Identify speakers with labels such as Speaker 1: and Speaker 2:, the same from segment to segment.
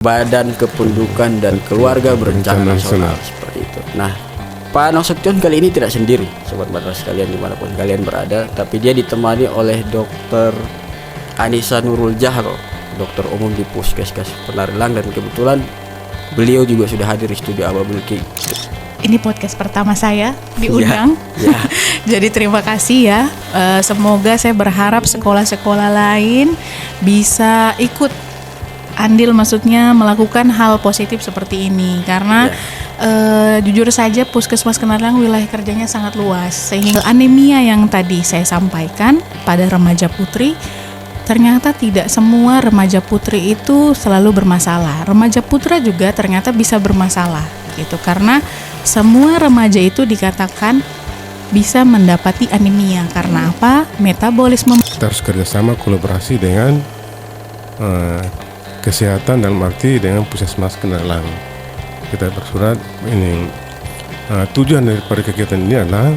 Speaker 1: Badan Kependudukan dan Keluarga Berencana Nasional seperti itu. Nah, Pak Nasution kali ini tidak sendiri, sobat madrasah sekalian dimanapun kalian berada, tapi dia ditemani oleh Dr. Anissa Nurul Jahro, dokter umum di Puskesmas Penarilang, dan kebetulan beliau juga sudah hadir di studio Ababil Ki.
Speaker 2: Ini podcast pertama saya diundang,
Speaker 1: ya.
Speaker 2: Jadi terima kasih ya. Semoga saya berharap sekolah-sekolah lain bisa ikut andil, maksudnya melakukan hal positif seperti ini, karena jujur saja Puskesmas Penarilang wilayah kerjanya sangat luas, sehingga anemia yang tadi saya sampaikan pada remaja putri, ternyata tidak semua remaja putri itu selalu bermasalah. Remaja putra juga ternyata bisa bermasalah gitu, karena semua remaja itu dikatakan bisa mendapati anemia. Karena apa? Metabolisme.
Speaker 3: Kita harus kerjasama kolaborasi dengan kesehatan, dalam arti dengan Puskesmas Penarilang. Kita bersurat ini, tujuan daripada kegiatan ini adalah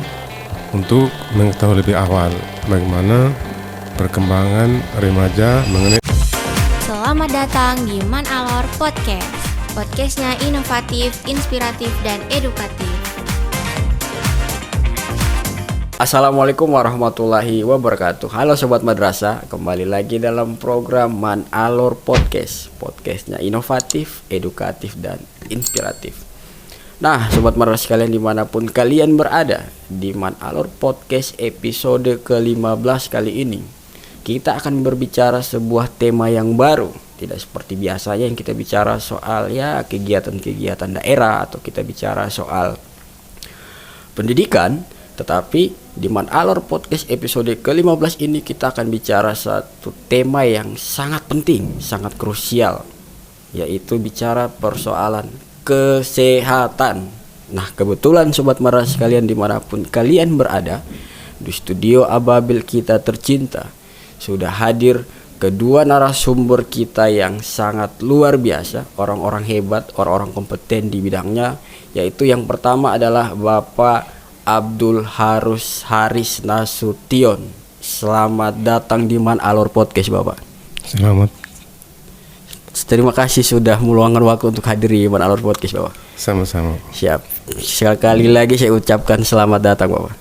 Speaker 3: untuk mengetahui lebih awal bagaimana perkembangan remaja mengenai.
Speaker 4: Selamat datang di Man Alor Podcast. Podcastnya inovatif, inspiratif, dan edukatif.
Speaker 1: Assalamualaikum warahmatullahi wabarakatuh. Halo sobat madrasah, kembali lagi dalam program Man Alor Podcast. Podcastnya inovatif, edukatif, dan inspiratif. Nah, sobat madrasah sekalian dimanapun kalian berada, di Man Alor Podcast episode ke-15 kali ini kita akan berbicara sebuah tema yang baru. Tidak seperti biasanya yang kita bicara soal kegiatan-kegiatan daerah, atau kita bicara soal pendidikan. Tetapi di Man Alor Podcast episode ke-15 ini kita akan bicara satu tema yang sangat penting, sangat krusial, yaitu bicara persoalan kesehatan. Nah, kebetulan sobat madrasah sekalian dimanapun kalian berada, di studio Ababil kita tercinta sudah hadir kedua narasumber kita yang sangat luar biasa, orang-orang hebat, orang-orang kompeten di bidangnya, yaitu yang pertama adalah Bapak Abdul Haris Nasution. Selamat datang di Man Alor Podcast, Bapak.
Speaker 3: Selamat.
Speaker 1: Terima kasih sudah meluangkan waktu untuk hadir di Man Alor Podcast, Bapak.
Speaker 3: Sama-sama.
Speaker 1: Siap. Sekali lagi saya ucapkan selamat datang, Bapak.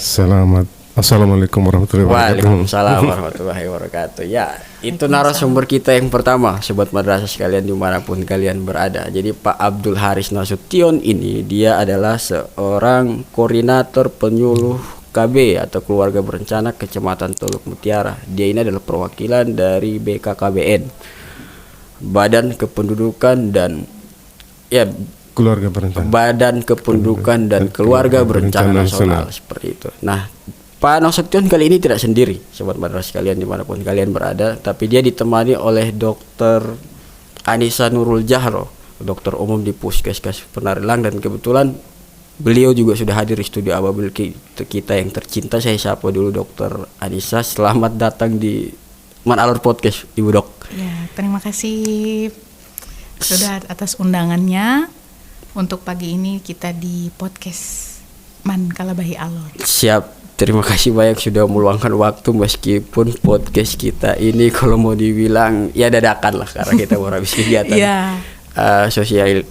Speaker 3: Selamat. Assalamualaikum warahmatullahi wabarakatuh.
Speaker 1: Waalaikumsalam warahmatullahi wabarakatuh. Ya, itu narasumber kita yang pertama, sobat madrasah sekalian dimanapun kalian berada. Jadi Pak Abdul Haris Nasution ini, dia adalah seorang koordinator penyuluh KB atau Keluarga Berencana Kecamatan Teluk Mutiara. Dia ini adalah perwakilan dari BKKBN, Badan Kependudukan dan
Speaker 3: Keluarga Berencana.
Speaker 1: Badan Kependudukan dan Keluarga Berencana Nasional seperti itu. Nah, Pak Nasution kali ini tidak sendiri, sobat madrasah sekalian dimanapun kalian berada, tapi dia ditemani oleh Dr. Anissa Nurul Jahro, dokter umum di Puskesmas Penarilang, dan kebetulan beliau juga sudah hadir di studio Ababil kita yang tercinta. Saya sapa dulu Dr. Anissa. Selamat datang di Man Alor Podcast, Ibu Dok.
Speaker 2: Ya, terima kasih sudah atas undangannya. Untuk pagi ini kita di podcast Man Kalabahi Alor.
Speaker 1: Siap. Terima kasih banyak sudah meluangkan waktu, meskipun podcast kita ini kalau mau dibilang dadakan lah, karena kita baru habis kegiatan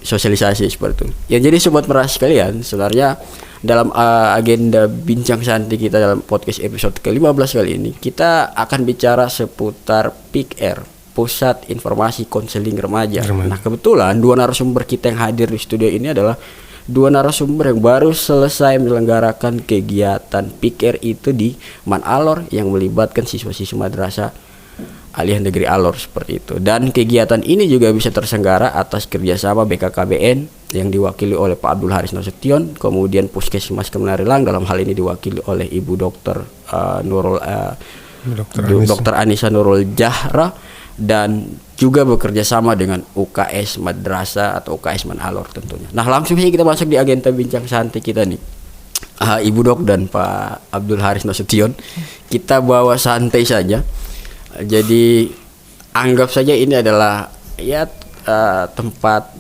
Speaker 1: sosialisasi seperti itu. Ya, jadi sobat madrasah sekalian, sebenarnya dalam agenda bincang santai kita dalam podcast episode ke-15 kali ini, kita akan bicara seputar PIKR, Pusat Informasi Konseling Remaja. Nah, kebetulan dua narasumber kita yang hadir di studio ini adalah dua narasumber yang baru selesai menyelenggarakan kegiatan PIKR itu di Man Alor, yang melibatkan siswa-siswa madrasah Aliyah Negeri Alor seperti itu. Dan kegiatan ini juga bisa terselenggara atas kerjasama BKKBN yang diwakili oleh Pak Abdul Haris Nasution, kemudian Puskesmas Penarilang dalam hal ini diwakili oleh Ibu Dr. Dr. Anissa Nurul Jahra, dan juga bekerja sama dengan UKS Madrasah atau UKS Man Alor tentunya. Nah, langsung saja kita masuk di agenda bincang santai kita nih. Ibu Dok dan Pak Abdul Haris Nasution, kita bawa santai saja. Jadi anggap saja ini adalah tempat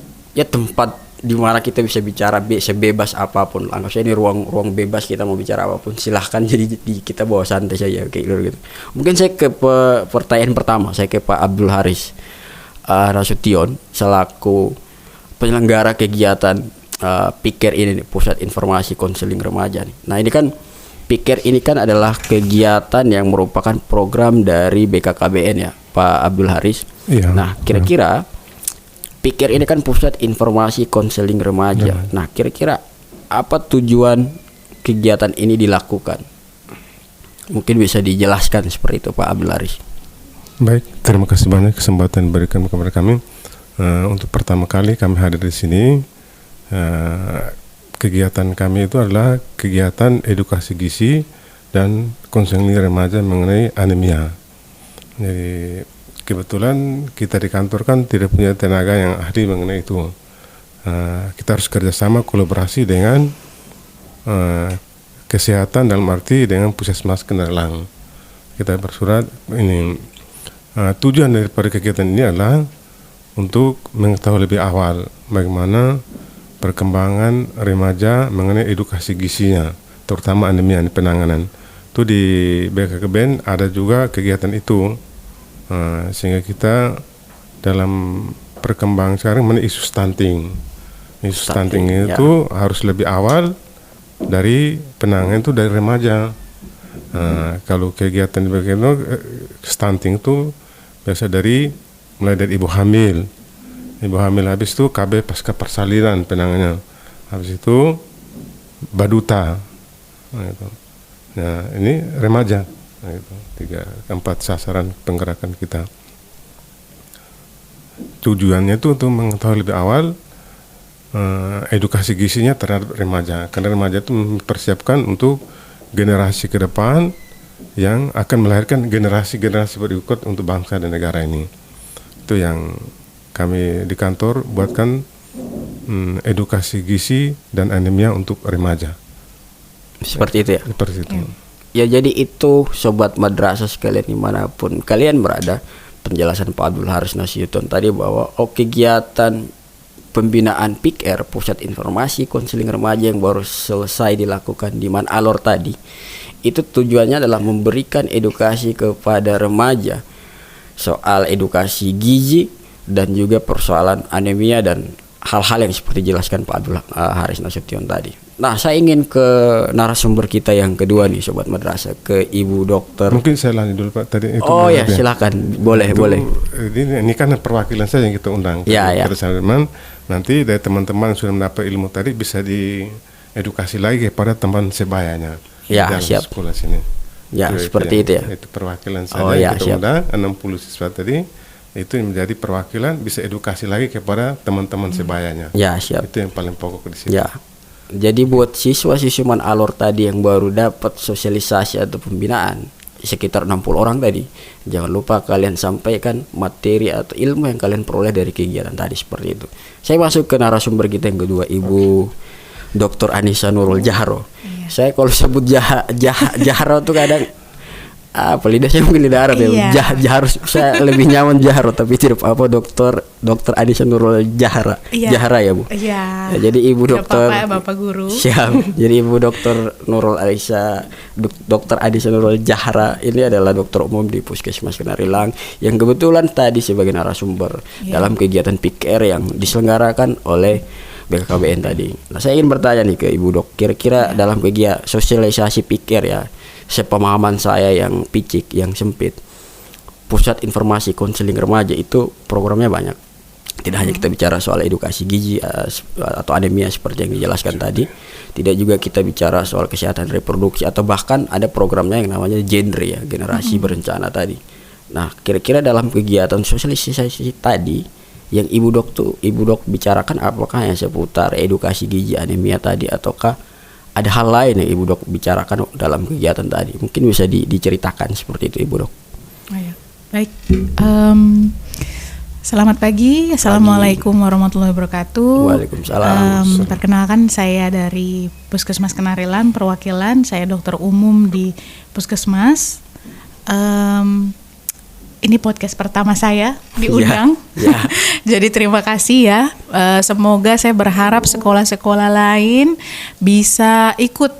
Speaker 1: di mana kita bisa bicara sebebas apapun. Anggap saja ini ruang bebas, kita mau bicara apapun silahkan. Jadi kita bawa santai saja kayak gitu. Mungkin saya ke pertanyaan pertama, saya ke Pak Abdul Haris. Nasution selaku penyelenggara kegiatan PIKER ini nih, Pusat Informasi Konseling Remaja nih. Nah ini kan PIKER ini kan adalah kegiatan yang merupakan program dari BKKBN ya Pak Abdul Haris.
Speaker 3: Iya.
Speaker 1: Nah kira-kira PIKER ini kan Pusat Informasi Konseling Remaja. Nah kira-kira apa tujuan kegiatan ini dilakukan? Mungkin bisa dijelaskan seperti itu Pak Abdul Haris.
Speaker 3: Baik, terima kasih banyak kesempatan diberikan kepada kami. Untuk pertama kali kami hadir di sini. Kegiatan kami itu adalah kegiatan edukasi gizi dan konseling remaja mengenai anemia. Jadi kebetulan kita di kantor kan tidak punya tenaga yang ahli mengenai itu. Kita harus kerjasama kolaborasi dengan kesehatan dalam arti dengan Puskesmas Kenarilang. Kita bersurat ini. Tujuan daripada kegiatan ini adalah untuk mengetahui lebih awal bagaimana perkembangan remaja mengenai edukasi gizinya, terutama anemia di penanganan. Itu di BKKBN ada juga kegiatan itu, sehingga kita dalam perkembangan sekarang mengenai isu stunting. Isu stunting itu harus lebih awal dari penanganan itu dari remaja. Kalau kegiatan di BKKBN stunting itu biasa mulai dari ibu hamil habis itu KB pasca persalinan penanganannya, habis itu baduta, nah ini remaja, nah, itu 3-4 sasaran penggerakan kita. Tujuannya itu untuk mengetahui lebih awal edukasi gizinya terhadap remaja, karena remaja itu mempersiapkan untuk generasi ke depan yang akan melahirkan generasi-generasi berikut untuk bangsa dan negara ini. Itu yang kami di kantor buatkan, edukasi gizi dan anemia untuk remaja.
Speaker 1: Seperti itu ya?
Speaker 3: Seperti itu.
Speaker 1: Ya jadi itu Sobat Madrasah sekalian dimanapun kalian berada, penjelasan Pak Abdul Haris Nasution tadi bahwa kegiatan pembinaan PIKER, Pusat Informasi Konseling Remaja yang baru selesai dilakukan di Man Alor tadi, itu tujuannya adalah memberikan edukasi kepada remaja soal edukasi gizi dan juga persoalan anemia dan hal-hal yang seperti dijelaskan Pak Abdul Haris Nasution tadi. Nah, saya ingin ke narasumber kita yang kedua nih Sobat Madrasah, ke Ibu Dokter.
Speaker 3: Mungkin saya lanjut dulu Pak tadi. Itu
Speaker 1: oh ya, silakan. Boleh.
Speaker 3: Ini kan perwakilan saya yang kita undang.
Speaker 1: Ya.
Speaker 3: Nanti dari teman-teman yang sudah mendapat ilmu tadi bisa diedukasi lagi kepada teman sebayanya.
Speaker 1: Ya,
Speaker 3: dalam
Speaker 1: siap.
Speaker 3: Sekolah sini.
Speaker 1: Ya, seperti itu ya.
Speaker 3: Itu perwakilan saya yang kita undang 60 siswa tadi. Itu yang menjadi perwakilan, bisa edukasi lagi kepada teman-teman sebayanya.
Speaker 1: Ya, siap.
Speaker 3: Itu yang paling pokok di sini.
Speaker 1: Ya. Jadi buat siswa-siswa Man Alor tadi yang baru dapat sosialisasi atau pembinaan sekitar 60 orang tadi, jangan lupa kalian sampaikan materi atau ilmu yang kalian peroleh dari kegiatan tadi seperti itu. Saya masuk ke narasumber kita yang kedua, Ibu Dr. Anissa Nurul Jahro. Saya kalau sebut Jahro tuh kadang lidah saya mungkin lidah Arab ya. Jahro saya lebih nyaman Jahro, tapi tidak apa Dokter Anissa Nurul Jahra. Jahra ya Bu.
Speaker 2: Iya.
Speaker 1: Ya, jadi Ibu Dokter
Speaker 2: Bapak Guru.
Speaker 1: Siap. Jadi Ibu Dokter Nurul Aisyah, Dokter Anissa Nurul Jahra ini adalah dokter umum di Puskesmas Kenarilang yang kebetulan tadi sebagai narasumber dalam kegiatan PIKER yang diselenggarakan oleh BKKBN tadi. Nah, saya ingin bertanya nih ke Ibu Dok, kira-kira dalam kegiatan sosialisasi PIKER ya, sepemahaman saya yang picik, yang sempit, Pusat Informasi Konseling Remaja itu programnya banyak. Tidak hanya kita bicara soal edukasi gizi atau anemia seperti yang dijelaskan tadi, tidak juga kita bicara soal kesehatan reproduksi atau bahkan ada programnya yang namanya genre ya, generasi berencana tadi. Nah, kira-kira dalam kegiatan sosialisasi tadi yang Ibu Dok bicarakan apakah yang seputar edukasi gizi anemia tadi ataukah ada hal lain yang Ibu Dok bicarakan dalam kegiatan tadi? Mungkin bisa diceritakan seperti itu Ibu Dok.
Speaker 2: Baik. Selamat pagi. Assalamualaikum warahmatullahi wabarakatuh.
Speaker 1: Waalaikumsalam.
Speaker 2: Perkenalkan saya dari Puskesmas Kenarilang, perwakilan saya dokter umum di Puskesmas. Ini podcast pertama saya diundang. Jadi terima kasih ya. Semoga saya berharap sekolah-sekolah lain bisa ikut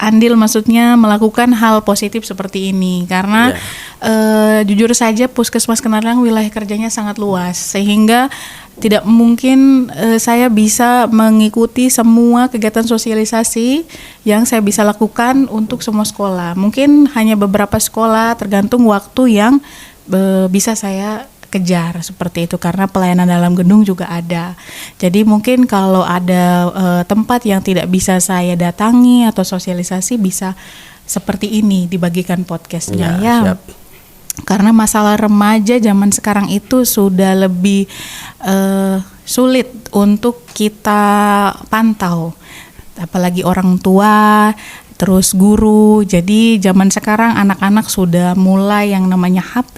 Speaker 2: andil maksudnya melakukan hal positif seperti ini karena jujur saja Puskesmas Kenarlang wilayah kerjanya sangat luas sehingga tidak mungkin saya bisa mengikuti semua kegiatan sosialisasi yang saya bisa lakukan untuk semua sekolah. Mungkin hanya beberapa sekolah tergantung waktu yang bisa saya kejar seperti itu karena pelayanan dalam gedung juga ada. Jadi mungkin kalau ada tempat yang tidak bisa saya datangi atau sosialisasi bisa seperti ini dibagikan podcastnya ya.
Speaker 1: Siap.
Speaker 2: Karena masalah remaja zaman sekarang itu sudah lebih sulit untuk kita pantau, apalagi orang tua, terus guru. Jadi zaman sekarang anak-anak sudah mulai yang namanya HP,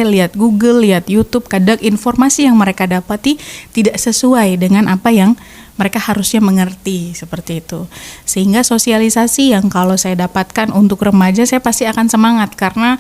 Speaker 2: lihat Google, lihat YouTube. Kadang informasi yang mereka dapati tidak sesuai dengan apa yang mereka harusnya mengerti seperti itu. Sehingga sosialisasi yang kalau saya dapatkan untuk remaja saya pasti akan semangat karena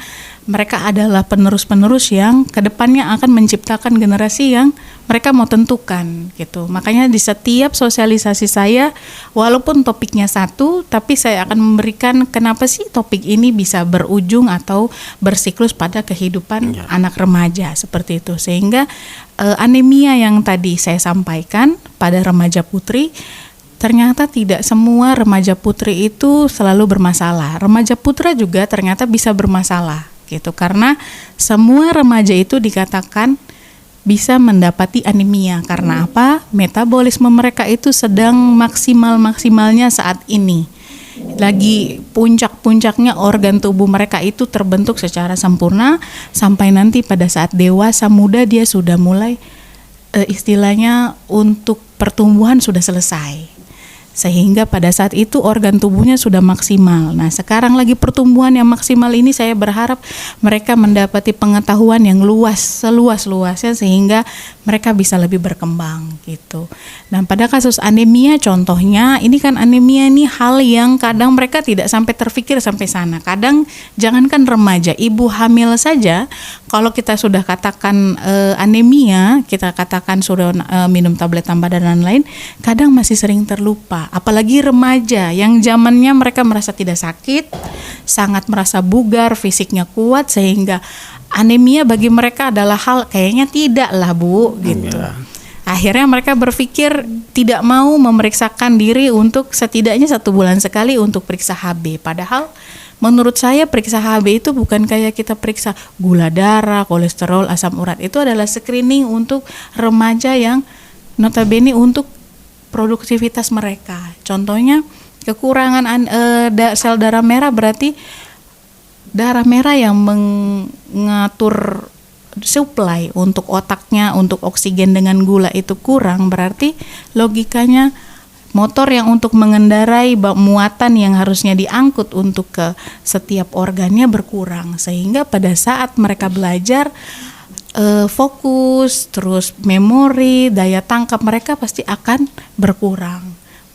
Speaker 2: mereka adalah penerus-penerus yang kedepannya akan menciptakan generasi yang mereka mau tentukan gitu. Makanya di setiap sosialisasi saya walaupun topiknya satu tapi saya akan memberikan kenapa sih topik ini bisa berujung atau bersiklus pada kehidupan anak remaja seperti itu. Sehingga anemia yang tadi saya sampaikan pada remaja putri ternyata tidak semua remaja putri itu selalu bermasalah. Remaja putra juga ternyata bisa bermasalah gitu karena semua remaja itu dikatakan bisa mendapati anemia karena apa? Metabolisme mereka itu sedang maksimalnya saat ini. Lagi puncak-puncaknya organ tubuh mereka itu terbentuk secara sempurna sampai nanti pada saat dewasa muda dia sudah mulai istilahnya untuk pertumbuhan sudah selesai. Sehingga pada saat itu organ tubuhnya sudah maksimal. Nah sekarang lagi pertumbuhan yang maksimal ini saya berharap mereka mendapati pengetahuan yang luas, seluas-luasnya sehingga mereka bisa lebih berkembang gitu. Dan pada kasus anemia contohnya, ini kan anemia ini hal yang kadang mereka tidak sampai terfikir sampai sana. Kadang jangankan remaja, ibu hamil saja kalau kita sudah katakan anemia, kita katakan sudah minum tablet tambah dan lain-lain, kadang masih sering terlupa. Apalagi remaja yang zamannya mereka merasa tidak sakit, sangat merasa bugar, fisiknya kuat sehingga anemia bagi mereka adalah hal kayaknya tidak lah Bu gitu. Akhirnya mereka berpikir tidak mau memeriksakan diri untuk setidaknya 1 bulan sekali untuk periksa HB. Padahal menurut saya periksa HB itu bukan kayak kita periksa gula darah, kolesterol, asam urat. Itu adalah screening untuk remaja yang notabene untuk produktivitas mereka. Contohnya kekurangan sel darah merah berarti darah merah yang mengatur supply untuk otaknya untuk oksigen dengan gula itu kurang, berarti logikanya motor yang untuk mengendarai muatan yang harusnya diangkut untuk ke setiap organnya berkurang, sehingga pada saat mereka belajar fokus, terus memori, daya tangkap mereka pasti akan berkurang.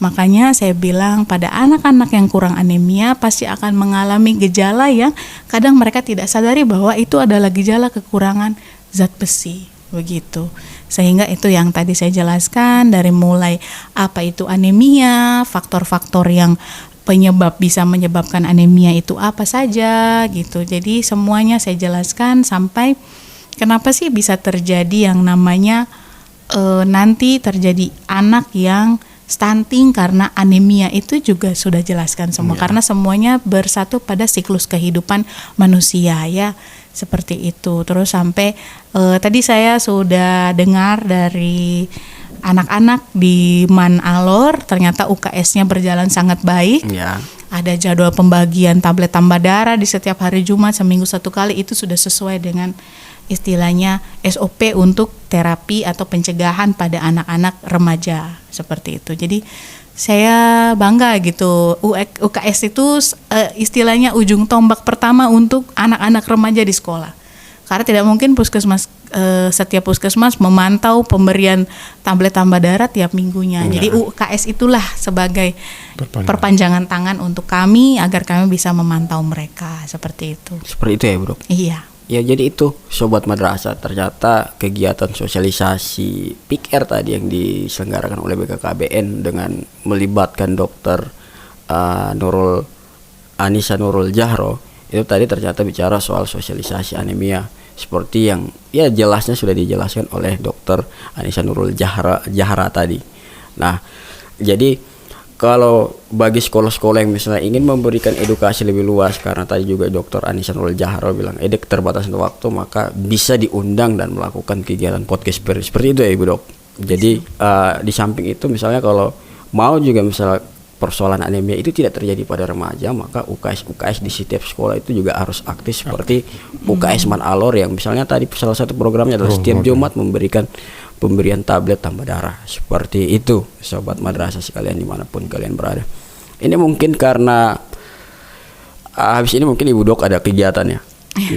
Speaker 2: Makanya saya bilang pada anak-anak yang kurang anemia pasti akan mengalami gejala yang kadang mereka tidak sadari bahwa itu adalah gejala kekurangan zat besi, begitu. Sehingga itu yang tadi saya jelaskan dari mulai apa itu anemia, faktor-faktor yang penyebab bisa menyebabkan anemia itu apa saja gitu. Jadi semuanya saya jelaskan sampai kenapa sih bisa terjadi yang namanya nanti terjadi anak yang stunting karena anemia, itu juga sudah jelaskan semua karena semuanya bersatu pada siklus kehidupan manusia ya seperti itu. Terus sampai tadi saya sudah dengar dari anak-anak di Man Alor ternyata UKS-nya berjalan sangat baik. Ada jadwal pembagian tablet tambah darah di setiap hari Jumat seminggu 1 kali, itu sudah sesuai dengan istilahnya SOP untuk terapi atau pencegahan pada anak-anak remaja seperti itu. Jadi saya bangga gitu, UKS itu istilahnya ujung tombak pertama untuk anak-anak remaja di sekolah. Karena tidak mungkin puskesmas setiap puskesmas memantau pemberian tablet tambah darah tiap minggunya. Jadi UKS itulah sebagai perpanjangan tangan untuk kami agar kami bisa memantau mereka seperti itu.
Speaker 1: Seperti itu ya Bro?
Speaker 2: Iya.
Speaker 1: Ya jadi itu Sobat Madrasah, ternyata kegiatan sosialisasi PIKR tadi yang diselenggarakan oleh BKKBN dengan melibatkan dokter Nurul Anissa Nurul Jahro itu tadi ternyata bicara soal sosialisasi anemia seperti yang ya jelasnya sudah dijelaskan oleh Dokter Anissa Nurul Jahra tadi. Nah, jadi kalau bagi sekolah-sekolah yang misalnya ingin memberikan edukasi lebih luas, karena tadi juga Dr. Anissa Nurul Jahro bilang keterbatasan waktu, maka bisa diundang dan melakukan kegiatan podcast seperti itu ya Ibu Dok. Jadi di samping itu misalnya kalau mau juga misalnya persoalan anemia itu tidak terjadi pada remaja, maka UKS di setiap sekolah itu juga harus aktif seperti UKS Man Alor yang misalnya tadi salah satu programnya adalah setiap Jumat memberikan pemberian tablet tambah darah. Seperti itu sobat madrasah sekalian dimanapun kalian berada. Ini mungkin karena habis ini mungkin Ibu Dok ada kegiatan ya,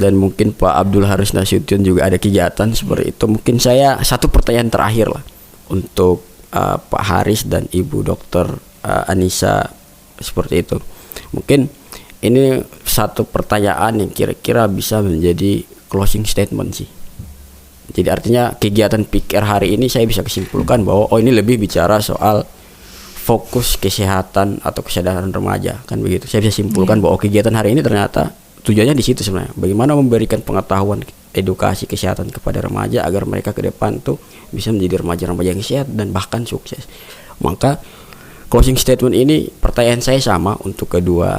Speaker 1: dan mungkin Pak Abdul Haris Nasution juga ada kegiatan seperti itu. Mungkin saya satu pertanyaan terakhir lah untuk Pak Haris dan Ibu Dokter Anissa seperti itu. Mungkin ini satu pertanyaan yang kira-kira bisa menjadi closing statement sih. Jadi artinya kegiatan PIKR hari ini saya bisa kesimpulkan bahwa ini lebih bicara soal fokus kesehatan atau kesadaran remaja, kan begitu. Saya bisa simpulkan bahwa kegiatan hari ini ternyata tujuannya di situ sebenarnya. Bagaimana memberikan pengetahuan edukasi kesehatan kepada remaja agar mereka ke depan tuh bisa menjadi remaja-remaja yang sehat dan bahkan sukses. Maka closing statement ini pertanyaan saya sama untuk kedua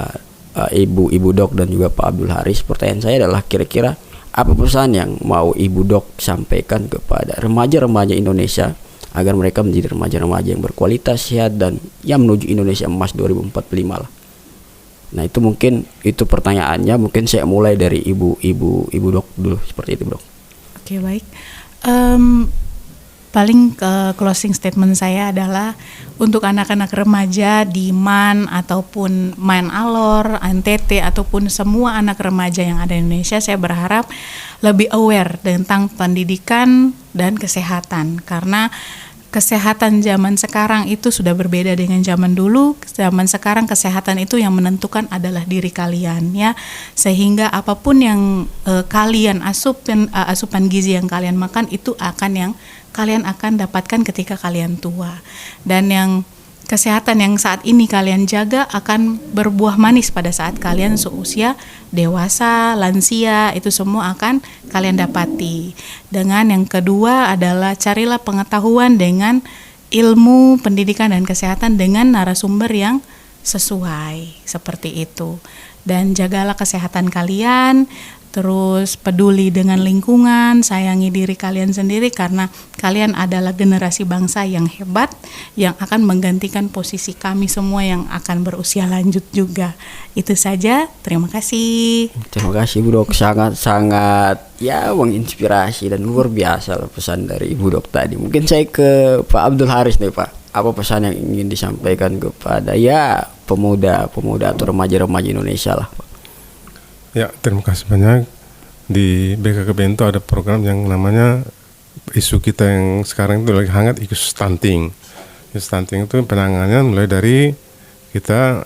Speaker 1: Ibu Dok dan juga Pak Abdul Haris. Pertanyaan saya adalah kira-kira apa pesan yang mau Ibu Dok sampaikan kepada remaja-remaja Indonesia agar mereka menjadi remaja-remaja yang berkualitas, sehat, dan yang menuju Indonesia Emas 2045 lah. Nah itu mungkin itu pertanyaannya. Mungkin saya mulai dari Ibu Dok dulu, seperti itu Dok.
Speaker 2: Oke, baik. Paling closing statement saya adalah untuk anak-anak remaja di MAN ataupun Man Alor, NTT ataupun semua anak remaja yang ada di Indonesia, saya berharap lebih aware tentang pendidikan dan kesehatan, karena kesehatan zaman sekarang itu sudah berbeda dengan zaman dulu. Zaman sekarang kesehatan itu yang menentukan adalah diri kalian ya, sehingga apapun yang kalian asupan gizi yang kalian makan itu akan yang kalian akan dapatkan ketika kalian tua, dan yang kesehatan yang saat ini kalian jaga akan berbuah manis pada saat kalian seusia dewasa, lansia, itu semua akan kalian dapati. Dengan yang kedua adalah carilah pengetahuan dengan ilmu pendidikan dan kesehatan dengan narasumber yang sesuai, seperti itu. Dan jagalah kesehatan kalian, terus peduli dengan lingkungan, sayangi diri kalian sendiri, karena kalian adalah generasi bangsa yang hebat yang akan menggantikan posisi kami semua yang akan berusia lanjut juga. Itu saja, terima kasih.
Speaker 1: Terima kasih Ibu Dok, sangat ya menginspirasi dan luar biasa lah pesan dari Ibu Dok tadi. Mungkin saya ke Pak Abdul Haris nih Pak. Apa pesan yang ingin disampaikan kepada ya pemuda-pemuda atau remaja-remaja Indonesia lah Pak?
Speaker 3: Ya, terima kasih banyak. Di BKKBN itu ada program yang namanya, isu kita yang sekarang itu lagi hangat, isu stunting. Isu stunting itu penanganannya mulai dari kita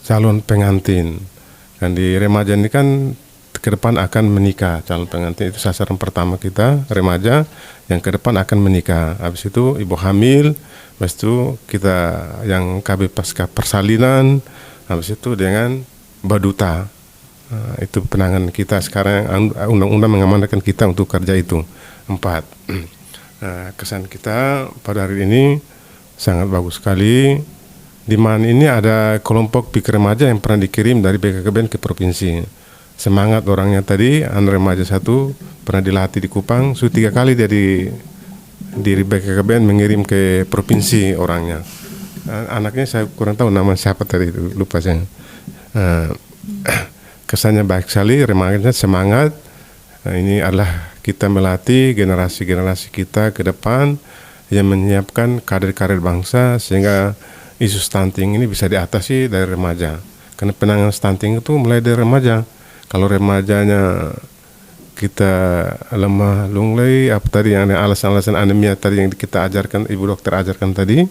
Speaker 3: calon pengantin. Dan di remaja ini kan ke depan akan menikah. Calon pengantin itu sasaran pertama kita, remaja yang ke depan akan menikah. Habis itu ibu hamil, habis itu kita yang KB pasca persalinan, habis itu dengan baduta. Itu penanganan kita sekarang yang undang-undang mengamanatkan kita untuk kerja itu. 4. Kesan kita pada hari ini sangat bagus sekali. Di MAN ini ada kelompok pikir remaja yang pernah dikirim dari BKKBN ke provinsi. Semangat orangnya tadi, remaja 1 pernah dilatih di Kupang, sudah 3 kali dia di BKKBN mengirim ke provinsi orangnya. Anaknya saya kurang tahu nama siapa tadi itu, lupa saya. Kesannya baik sekali, remajanya semangat. Nah, ini adalah kita melatih generasi-generasi kita ke depan yang menyiapkan kader-kader bangsa sehingga isu stunting ini bisa diatasi dari remaja. Karena penanganan stunting itu mulai dari remaja. Kalau remajanya kita lemah lunglai, apa tadi yang alasan-alasan anemia tadi yang kita ajarkan, Ibu Dokter ajarkan tadi,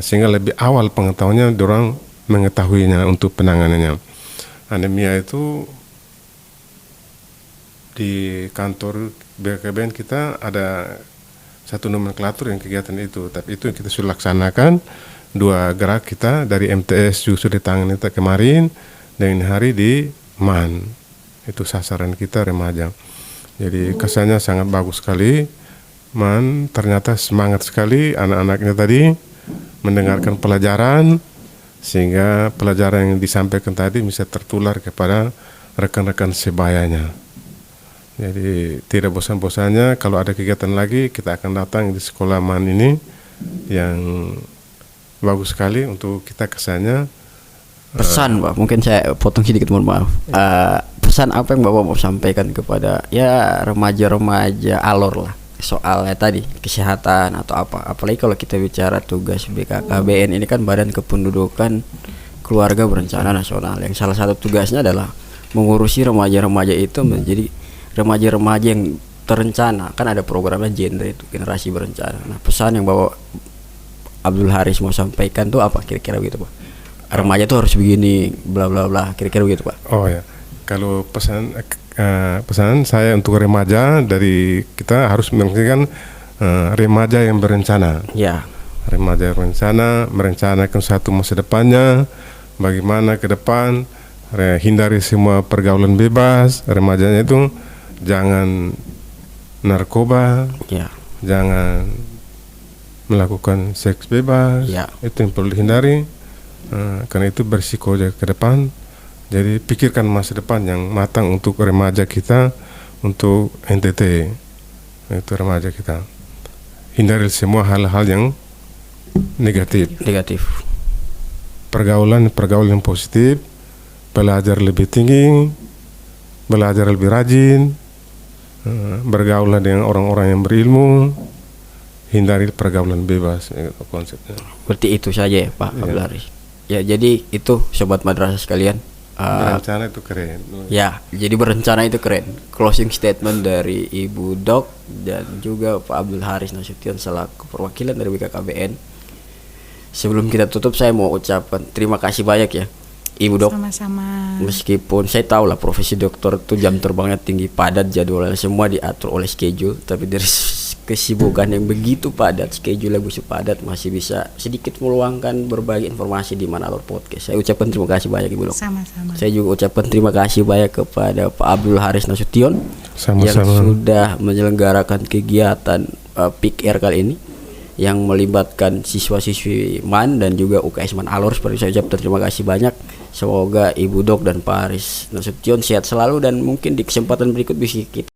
Speaker 3: sehingga lebih awal pengetahuannya dorang mengetahuinya untuk penanganannya. Anemia itu di kantor BKKBN kita ada satu nomenklatur yang kegiatan itu, tapi itu yang kita sudah laksanakan 2 gerak kita dari MTS juga sudah ditangani kemarin, dan ini hari di MAN. Itu sasaran kita remaja. Jadi kesannya sangat bagus sekali. MAN ternyata semangat sekali anak-anaknya tadi mendengarkan pelajaran, sehingga pelajaran yang disampaikan tadi bisa tertular kepada rekan-rekan sebayanya. Jadi tidak bosan-bosannya kalau ada kegiatan lagi kita akan datang di sekolah MAN ini yang bagus sekali untuk kita kesannya.
Speaker 1: Pesan Pak, mungkin saya potong sedikit, mohon maaf. Pesan apa yang Bapak mau sampaikan kepada ya remaja-remaja Alor lah, soalnya tadi kesehatan atau apa, apalagi kalau kita bicara tugas BKKBN ini kan Badan Kependudukan Keluarga Berencana Nasional, yang salah satu tugasnya adalah mengurusi remaja-remaja itu menjadi remaja-remaja yang terencana. Kan ada programnya gender itu, generasi berencana. Nah, pesan yang Bapak Abdul Haris mau sampaikan tuh apa kira-kira begitu Pak? Remaja tuh harus begini, bla bla bla, kira-kira begitu Pak?
Speaker 3: Oh ya, kalau pesan saya untuk remaja dari kita harus mengertikan remaja yang berencana.
Speaker 1: Ya.
Speaker 3: Remaja berencana, merencanakan satu masa depannya, bagaimana ke depan, hindari semua pergaulan bebas. Remajanya itu jangan narkoba,
Speaker 1: Ya.
Speaker 3: jangan melakukan seks bebas,
Speaker 1: Ya.
Speaker 3: itu yang perlu dihindari, karena itu berisiko ke depan. Jadi pikirkan masa depan yang matang untuk remaja kita, untuk NTT, itu remaja kita. Hindari semua hal-hal yang negatif. Pergaulan yang positif, belajar lebih tinggi, belajar lebih rajin, bergaulah dengan orang-orang yang berilmu, hindari pergaulan bebas, konsepnya.
Speaker 1: Berarti itu saja ya Pak Abdul Haris. Ya, jadi itu sobat madrasah sekalian.
Speaker 3: Berencana itu keren.
Speaker 1: Ya, jadi berencana itu keren. Closing statement dari Ibu Dok dan juga Pak Abdul Haris Nasution selaku perwakilan dari BKKBN. Sebelum kita tutup, saya mau ucapkan terima kasih banyak ya Ibu Dok.
Speaker 2: Sama-sama.
Speaker 1: Meskipun saya tahu lah profesi dokter itu jam terbangnya tinggi, padat, jadwalnya semua diatur oleh schedule, tapi dari kesibukan yang begitu padat, schedule yang begitu padat, masih bisa sedikit meluangkan berbagi informasi di Man Alor Podcast. Saya ucapkan terima kasih banyak Ibu Dok.
Speaker 2: Sama-sama.
Speaker 1: Saya juga ucapkan terima kasih banyak kepada Pak Abdul Haris Nasution yang
Speaker 3: Sama-sama.
Speaker 1: sudah menyelenggarakan kegiatan PIKR kali ini, yang melibatkan siswa-siswi MAN dan juga UKS Man Alor. Seperti saya ucapkan terima kasih banyak. Semoga Ibu Dok dan Pak Haris Nasution sehat selalu, dan mungkin di kesempatan berikut bisa kita